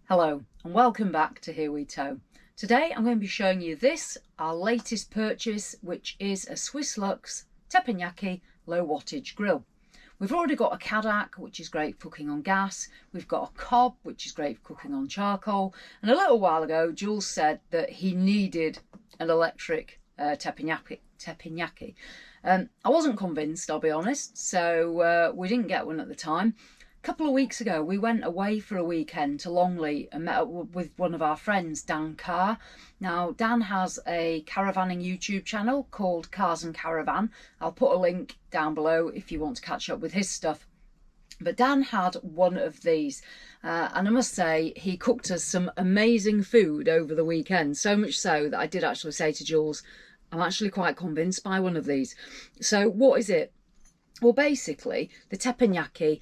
Hello and welcome back to Here We Tow. Today I'm going to be showing you this, our latest purchase, which is a Swiss Luxx Teppanyaki low wattage grill. We've already got a Caravan, which is great for cooking on gas. We've got a cob, which is great for cooking on charcoal. And a little while ago, Jules said that he needed an electric teppanyaki. I wasn't convinced, I'll be honest, so we didn't get one at the time. A couple of weeks ago, we went away for a weekend to Longley and met up with one of our friends, Dan Carr. Now, Dan has a caravanning YouTube channel called Cars and Caravan. I'll put a link down below if you want to catch up with his stuff. But Dan had one of these, and I must say, he cooked us some amazing food over the weekend, so much so that I did actually say to Jules, I'm actually quite convinced by one of these. So what is it? Well, basically, the teppanyaki,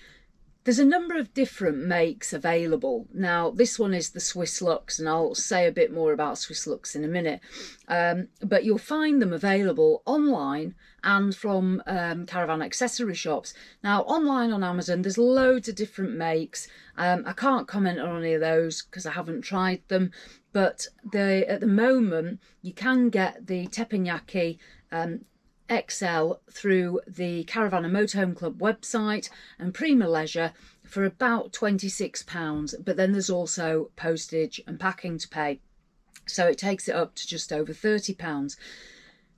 there's a number of different makes available. Now, this one is the Swiss Luxx, and I'll say a bit more about Swiss Luxx in a minute. But you'll find them available online and from Caravan accessory shops. Now, online on Amazon, there's loads of different makes. I can't comment on any of those because I haven't tried them. But at the moment, you can get the Teppanyaki XL through the Caravan and Motorhome Club website and Prima Leisure for about £26, but then there's also postage and packing to pay, so it takes it up to just over £30.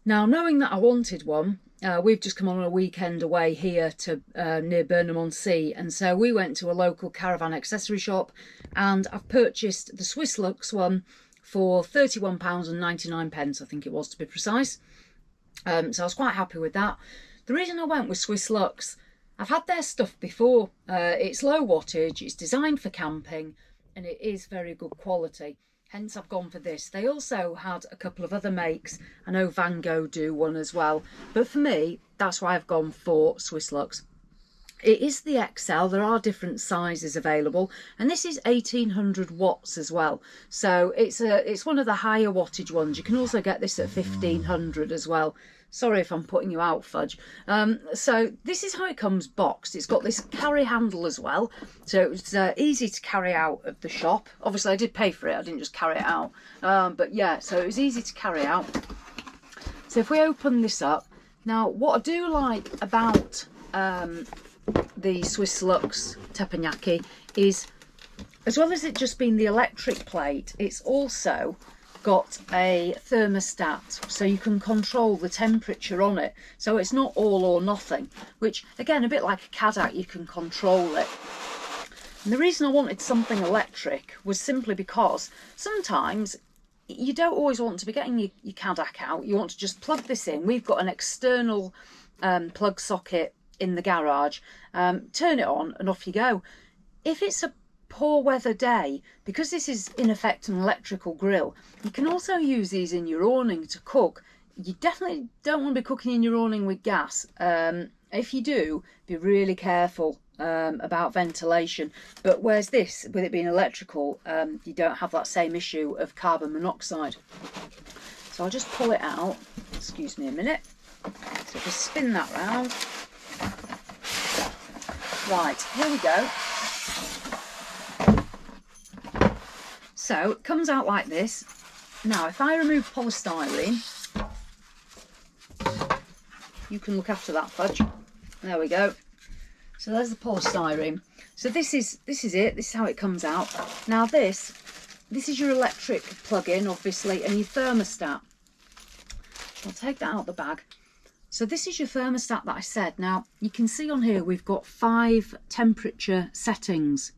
Now, knowing that I wanted one, we've just come on a weekend away here to near Burnham-on-Sea, and so we went to a local caravan accessory shop and I've purchased the Swiss Luxx one for £31.99, I think it was, to be precise. So I was quite happy with that. The reason I went with Swiss Luxx, I've had their stuff before. It's low wattage, it's designed for camping, and it is very good quality. Hence I've gone for this. They also had a couple of other makes. I know Van Gogh do one as well. But for me, that's why I've gone for Swiss Luxx. It is the XL. There are different sizes available, and this is 1800 watts as well. So it's one of the higher wattage ones. You can also get this at 1500 as well. Sorry if I'm putting you out, Fudge. So this is how it comes boxed. It's got this carry handle as well, so it's easy to carry out of the shop. Obviously I did pay for it, I didn't just carry it out, but yeah, so it was easy to carry out. So if we open this up now, what I do like about the Swiss Luxx Teppanyaki is, as well as it just being the electric plate, it's also got a thermostat, so you can control the temperature on it, so it's not all or nothing, which again, a bit like a Caravan, you can control it. And the reason I wanted something electric was simply because sometimes you don't always want to be getting your Caravan out. You want to just plug this in. We've got an external plug socket in the garage, turn it on and off you go. If it's a poor weather day, because this is in effect an electrical grill, you can also use these in your awning to cook. You definitely don't want to be cooking in your awning with gas. If you do, be really careful about ventilation. But whereas this, with it being electrical, you don't have that same issue of carbon monoxide. So I'll just pull it out. Excuse me a minute. So just spin that round. Right, here we go. So it comes out like this. Now, if I remove polystyrene, you can look after that, Fudge. There we go. So there's the polystyrene. So this is it. This is how it comes out. Now this is your electric plug-in, obviously, and your thermostat. I'll take that out the bag. So this is your thermostat that I said. Now, you can see on here we've got 5 temperature settings.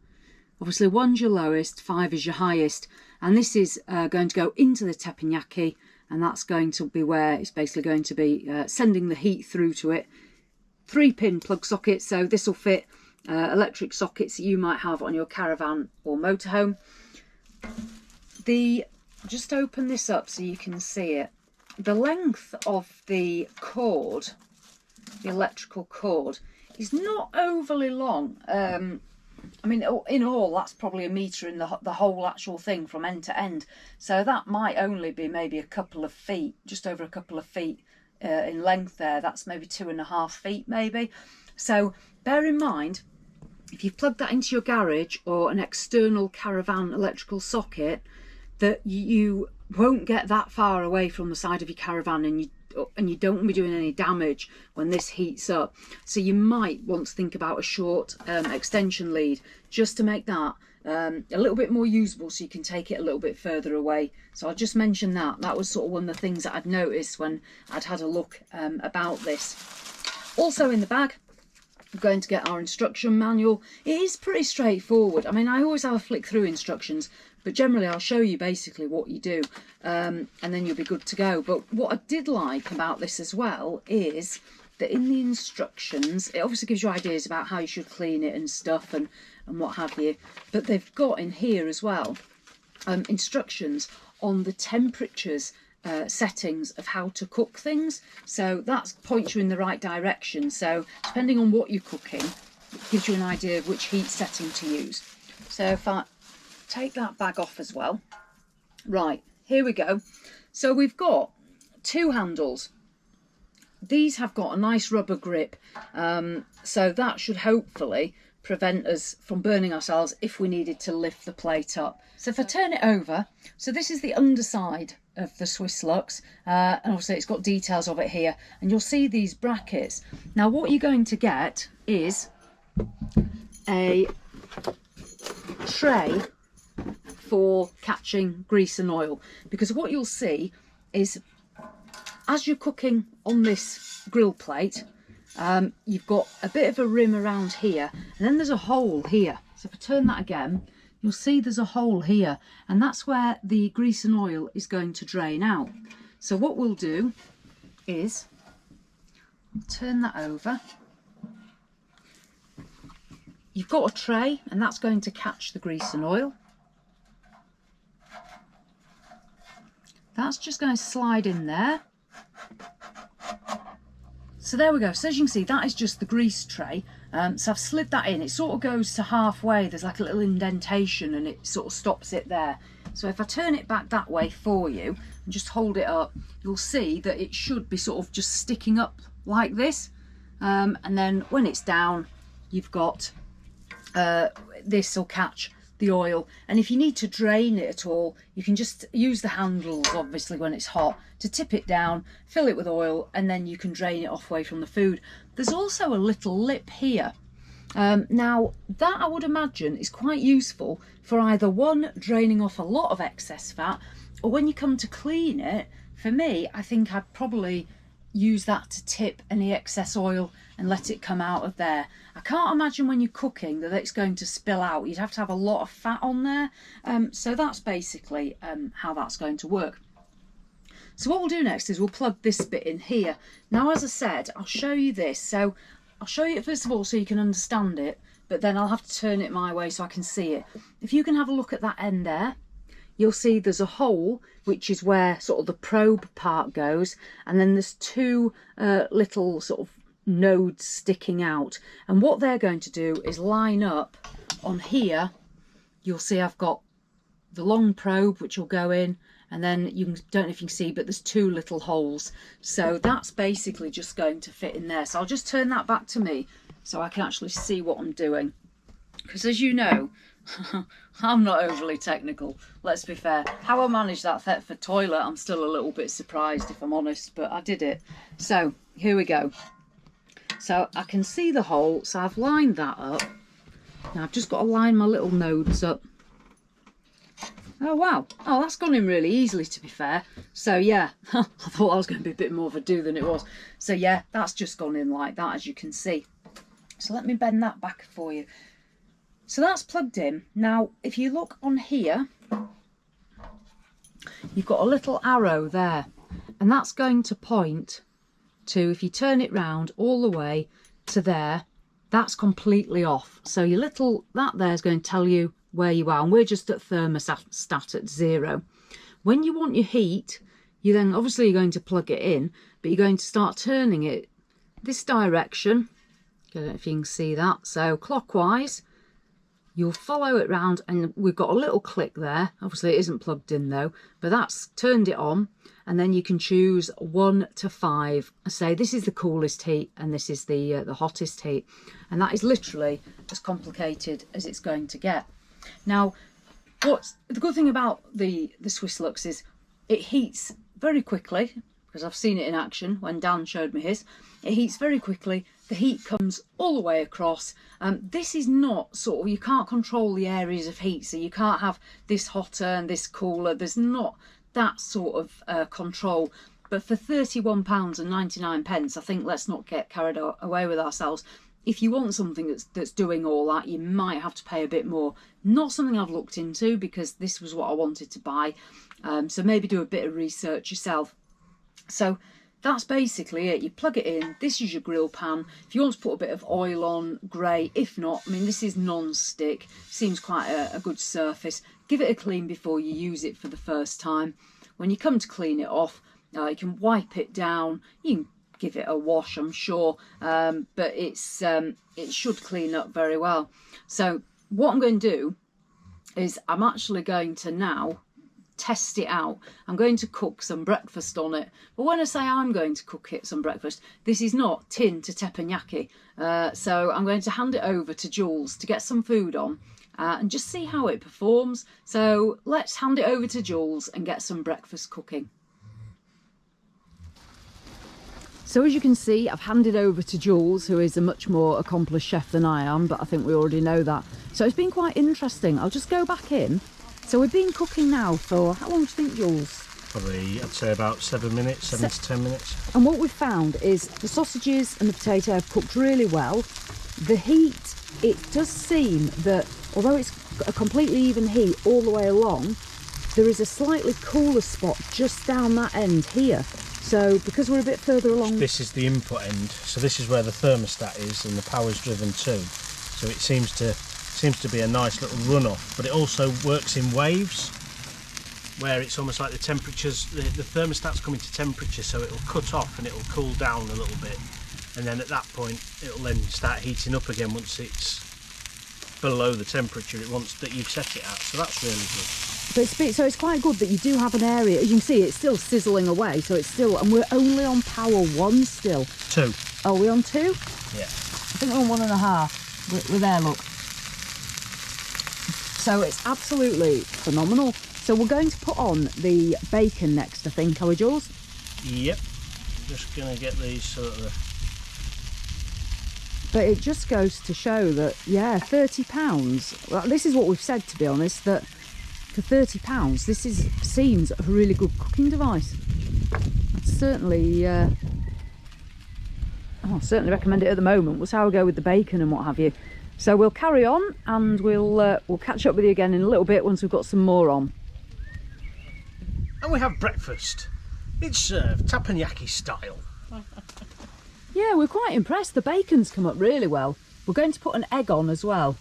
Obviously, 1's your lowest, 5 is your highest. And this is going to go into the teppanyaki, and that's going to be where it's basically going to be sending the heat through to it. 3-pin plug socket, so this will fit electric sockets that you might have on your Caravan or motorhome. Just open this up so you can see it. The length of the cord, the electrical cord, is not overly long. I mean, in all, that's probably a metre in the whole actual thing from end to end. So that might only be maybe a couple of feet, just over a couple of feet in length there. That's maybe 2.5 feet maybe. So bear in mind, if you've plugged that into your garage or an external Caravan electrical socket, that you won't get that far away from the side of your Caravan, and you don't want to be doing any damage when this heats up. So you might want to think about a short extension lead, just to make that a little bit more usable, so you can take it a little bit further away. So I'll just mention that. That was sort of one of the things that I'd noticed when I'd had a look about this. Also in the bag, we're going to get our instruction manual. It is pretty straightforward. I mean, I always have a flick through instructions, but generally I'll show you basically what you do, and then you'll be good to go. But what I did like about this as well is that in the instructions, it obviously gives you ideas about how you should clean it and stuff and what have you, but they've got in here as well instructions on the temperatures settings of how to cook things. So that points you in the right direction. So depending on what you're cooking, it gives you an idea of which heat setting to use. So if I take that bag off as well. Right, here we go. So we've got two handles. These have got a nice rubber grip, so that should hopefully prevent us from burning ourselves if we needed to lift the plate up. So if I turn it over, so this is the underside of the Swiss Luxx, and obviously it's got details of it here, and you'll see these brackets. Now what you're going to get is a tray for catching grease and oil, because what you'll see is as you're cooking on this grill plate, you've got a bit of a rim around here, and then there's a hole here. So if I turn that again, you'll see there's a hole here, and that's where the grease and oil is going to drain out. So what we'll do is turn that over. You've got a tray, and that's going to catch the grease and oil. That's just going to slide in there. So there we go. So as you can see, that is just the grease tray. So I've slid that in. It sort of goes to halfway. There's like a little indentation, and it sort of stops it there. So if I turn it back that way for you and just hold it up, you'll see that it should be sort of just sticking up like this. And then when it's down, you've got this will catch the oil, and if you need to drain it at all, you can just use the handles, obviously when it's hot, to tip it down, fill it with oil, and then you can drain it off away from the food. There's also a little lip here. Now that I would imagine is quite useful for either one, draining off a lot of excess fat, or when you come to clean it. For me, I think I'd probably use that to tip any excess oil and let it come out of there. I can't imagine when you're cooking that it's going to spill out. You'd have to have a lot of fat on there. So that's basically how that's going to work. So what we'll do next is we'll plug this bit in here. Now, as I said, I'll show you this. So I'll show you it first of all so you can understand it, but then I'll have to turn it my way so I can see it. If you can have a look at that end there, you'll see there's a hole, which is where sort of the probe part goes, and then there's two little sort of nodes sticking out, and what they're going to do is line up on here. You'll see I've got the long probe which will go in, and then you can, don't know if you can see, but there's two little holes, so that's basically just going to fit in there. So I'll just turn that back to me so I can actually see what I'm doing, because as you know, I'm not overly technical, let's be fair. How I managed that Thetford toilet, I'm still a little bit surprised if I'm honest, but I did it. So here we go. So I can see the hole, so I've lined that up. Now I've just got to line my little nodes up. Oh wow, oh that's gone in really easily, to be fair. So yeah, I thought I was going to be a bit more of a do than it was. So yeah, that's just gone in like that, as you can see. So let me bend that back for you. So that's plugged in. Now if you look on here, you've got a little arrow there, and that's going to point to, if you turn it round all the way to there, that's completely off. So your little, that there is going to tell you where you are, and we're just at thermostat at 0. When you want your heat, you then obviously you're going to plug it in, but you're going to start turning it this direction. I don't know if you can see that. So clockwise, you'll follow it round, and we've got a little click there. Obviously it isn't plugged in though, but that's turned it on. And then you can choose 1 to 5. I say this is the coolest heat and this is the hottest heat, and that is literally as complicated as it's going to get. Now, what's the good thing about the Swiss Luxx is it heats very quickly, because I've seen it in action when Dan showed me his. It heats very quickly. The heat comes all the way across. This is not sort of, you can't control the areas of heat, so you can't have this hotter and this cooler. There's not that sort of control. But for £31.99, I think let's not get carried away with ourselves. If you want something that's doing all that, you might have to pay a bit more. Not something I've looked into, because this was what I wanted to buy. So maybe do a bit of research yourself. So that's basically it. You plug it in. This is your grill pan. If you want to put a bit of oil on, great. If not, I mean, this is non-stick. Seems quite a good surface. Give it a clean before you use it for the first time. When you come to clean it off, you can wipe it down. You can give it a wash, I'm sure, but it should clean up very well. So what I'm going to do is I'm actually going to now test it out. I'm going to cook some breakfast on it. But when I say I'm going to cook it some breakfast, this is not tin to teppanyaki. So I'm going to hand it over to Jules to get some food on and just see how it performs. So let's hand it over to Jules and get some breakfast cooking. So as you can see, I've handed over to Jules, who is a much more accomplished chef than I am, but I think we already know that. So it's been quite interesting. I'll just go back in. So we've been cooking now for, how long do you think, Jules? Probably, I'd say about 7 minutes, 7 to 10 minutes. And what we've found is the sausages and the potato have cooked really well. The heat, it does seem that, although it's a completely even heat all the way along, there is a slightly cooler spot just down that end here. So because we're a bit further along... This is the input end, so this is where the thermostat is and the power's driven to. So it seems to be a nice little run-off, but it also works in waves, where it's almost like the temperatures, the thermostat's coming to temperature, so it'll cut off and it'll cool down a little bit, and then at that point it'll then start heating up again once it's below the temperature it wants that you've set it at. So that's really good. So it's quite good that you do have an area. As you can see, it's still sizzling away, so it's still, and we're only on power 1 still. 2. Are we on 2? Yeah. I think we're on 1.5. We're there, look. So it's absolutely phenomenal. So we're going to put on the bacon next, I think, are we, Jules? Yep. I'm just going to get these sort of... But it just goes to show that, yeah, £30. Well, this is what we've said, to be honest, that for £30, this seems a really good cooking device. I'd certainly, I'll certainly recommend it at the moment. We'll see how we go with the bacon and what have you. So we'll carry on, and we'll catch up with you again in a little bit once we've got some more on. And we have breakfast. It's served teppanyaki style. Yeah, we're quite impressed. The bacon's come up really well. We're going to put an egg on as well,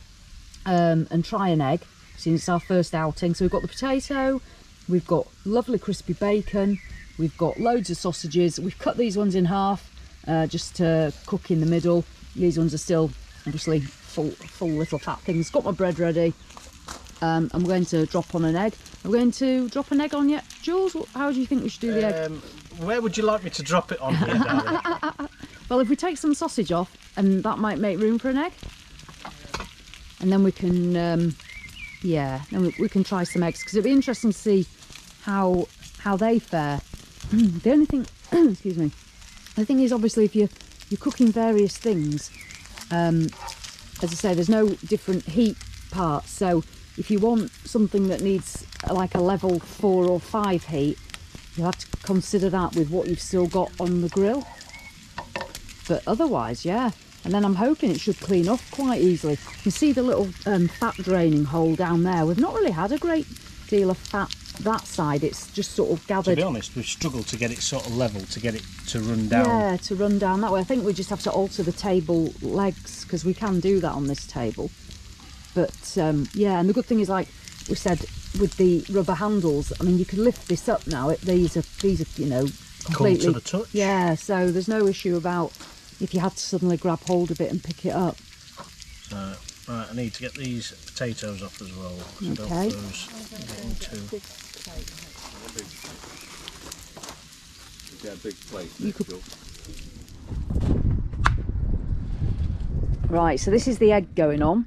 and try an egg, since it's our first outing. So we've got the potato, we've got lovely crispy bacon, we've got loads of sausages. We've cut these ones in half just to cook in the middle. These ones are still obviously full little fat things. Got my bread ready. I'm going to drop on an egg. I'm going to drop an egg on yet. Jules, how do you think we should do the egg? Where would you like me to drop it on here, darling? Well, if we take some sausage off, and that might make room for an egg. And then we can, yeah, then we can try some eggs, because it'd be interesting to see how they fare. The only thing, excuse me, the thing is, obviously, if you're cooking various things, as I say, there's no different heat parts. So if you want something that needs like a level 4 or 5 heat, you'll have to consider that with what you've still got on the grill. But otherwise, yeah. And then I'm hoping it should clean off quite easily. You can see the little fat draining hole down there. We've not really had a great deal of fat that side. It's just sort of gathered. To be honest, we've struggled to get it sort of level, to get it to run down. Yeah, to run down that way. I think we just have to alter the table legs, because we can do that on this table. But yeah, and the good thing is, like we said, with the rubber handles, I mean, you can lift this up now. These are, you know, completely cool to the touch. Yeah, so there's no issue about if you had to suddenly grab hold of it and pick it up. So Right, I need to get these potatoes off as well. So Okay. Get a big plate. You could... Right, so this is the egg going on.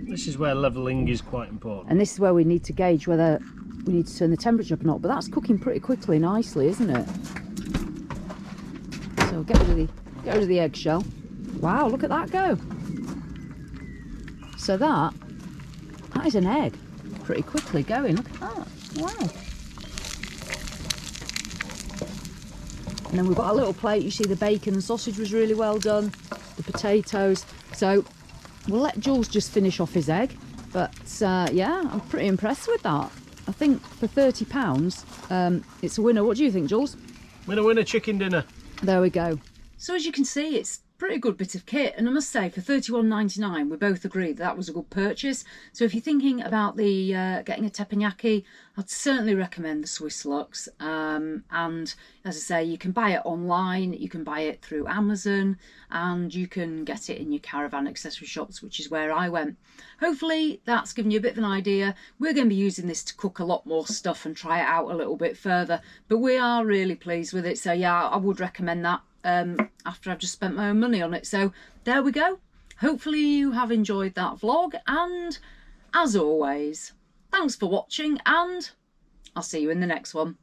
This is where levelling is quite important. And this is where we need to gauge whether we need to turn the temperature up or not. But that's cooking pretty quickly, nicely, isn't it? So get rid of the eggshell. Wow, look at that go. So that is an egg. Pretty quickly going. Look at that. Wow. And then we've got a little plate. You see the bacon and sausage was really well done. The potatoes. So we'll let Jules just finish off his egg. But yeah, I'm pretty impressed with that. I think for £30, it's a winner. What do you think, Jules? Winner, chicken dinner. There we go. So as you can see, it's a pretty good bit of kit, and I must say for £31.99 we both agreed that was a good purchase. So if you're thinking about the getting a teppanyaki, I'd certainly recommend the Swiss Luxx. And as I say, you can buy it online, you can buy it through Amazon, and you can get it in your Caravan accessory shops, which is where I went. Hopefully that's given you a bit of an idea. We're going to be using this to cook a lot more stuff and try it out a little bit further, but we are really pleased with it. So yeah, I would recommend that after I've just spent my own money on it. So there we go. Hopefully you have enjoyed that vlog, and as always, thanks for watching, and I'll see you in the next one.